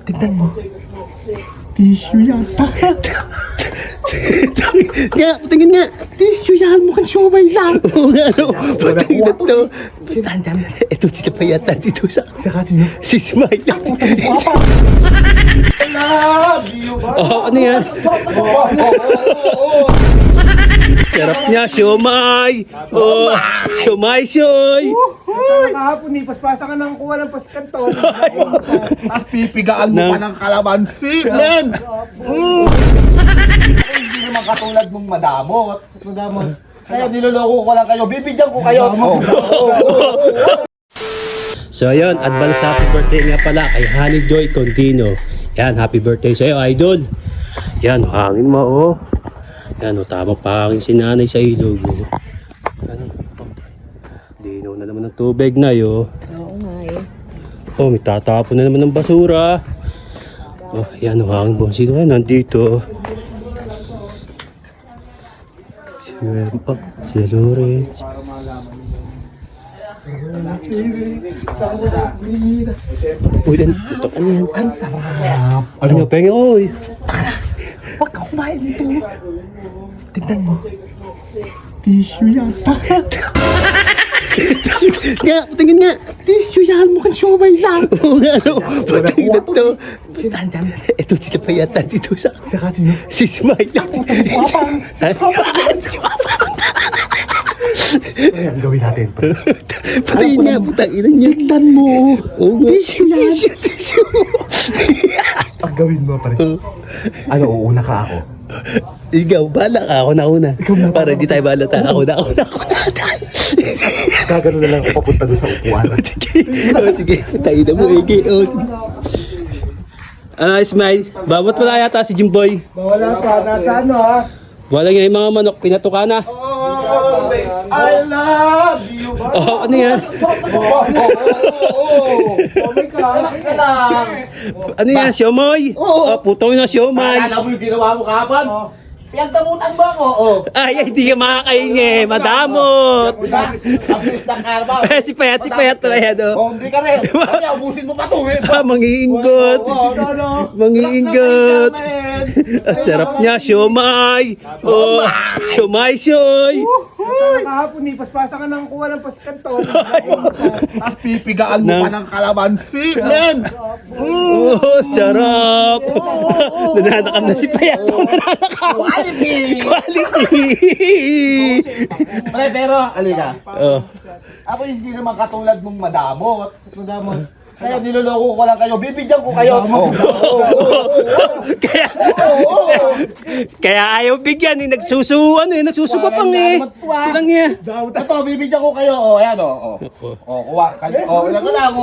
Tignan mo. Tissue yan. Nga, tingin nga. Tissue yan. Mukhang siomay lang. Oo nga, no. Tingin na to. Saan? Ito sila pa yata dito sa... Saka sino? Si Smile. Papa! Love you! Oh, ano yan? Sarap niya, siomay. Oh, siomay, sioy. Kahapon ni, paspasa ka nang kuha ng paskanton. Tapos pipigaan mo pa ng kalamansi, men! Hindi naman katulad mong madamot. Kaya niloloko ko lang kayo, bibigyan ko kayo. So ayun, advance happy birthday nga pala kay Honey Joy Condino. Yan, happy birthday sa'yo, idol. Yan, hangin mo, oh. Yan, oh, tamang pangin si nanay sa ilog, oh. Ano? Dinaw na naman ng tubig na, oh. Oo nga eh. Oh, may tatapon na naman ng basura. Oh, yan, oh, hangin mo. Sino nga nandito? Si Wempa, si Lawrence. Uy, ito, ano yan? Ang sarap. Ano, pengi, oy. Huwag ka kumain nito. Tignan mo. Tissue yan. Nga, tingin nga. Tissue yan. Mukhang siomay lang. Oo nga, no. Tingin na to. Saan? Ito sila pa yata dito sa... Saka sino? Si Smile. Ayan, gawin natin. Patayin niya, putang ina niya. Tignan mo. Oo nga. Tissue yan. Tissue. Pag gawin mo pa rin. Ano, uuna ka ako? Ikaw, bala ka. Ako na una. Ikaw na. Para di tayo balata. Ako na. Gagano na lang ako papunta doon sa upuan. Sige, patayin na mo, Ege. Smile. Bawat wala yata si Jimboy. Wala pa. Nasa ano ha? Wala nga yung mga manok. Pinatuka na. I love you. Oh, ano yan? Oh my God. Ka lang. Ano yan? Siomay? Oo. Oh, putong na siomay. Alam mo yung ginawa mo kahapon? Pinagdamutan mo ako. Ay, hindi ka makakaingi. Madamot. Abilis ng karma. Si Payat to. Ayan, oh. Hindi ka rin. Kasi abusin mo pa to eh. Mangiingot. Mangiingot. At sarap niya, siomay. Oh, siomay, sioy. Kahapon ni, paspasa ka nang kuha ng paskanton. Tapos pipigaan mo pa ng kalamansi, men! Oh, sarap. Nananakam na si Payat. Quality! Pre, pero, alika. Oh. Ako hindi naman katulad mong madamot. Kaya niloloko ko lang kayo, bibigyan ko kayo. Kaya ayaw bigyan, nagsusupapang eh. Lang niya. Ito, bibigyan ko kayo. Ayan kuha. Ilan ka lang,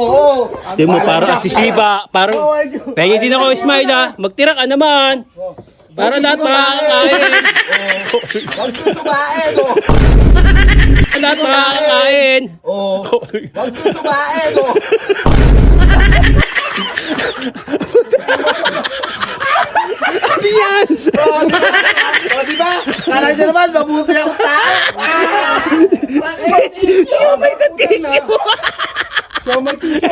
Di mo parang sisiba, parang pengi din ako, Ismail ha. Magtira ka naman. Para lahat makakakain. Magsusubain, Lahat makakakain. Magsusubain, Ano yan? Diba? Kala nyo naman, mabuti ang Siomay na tissue. Siomay tissue.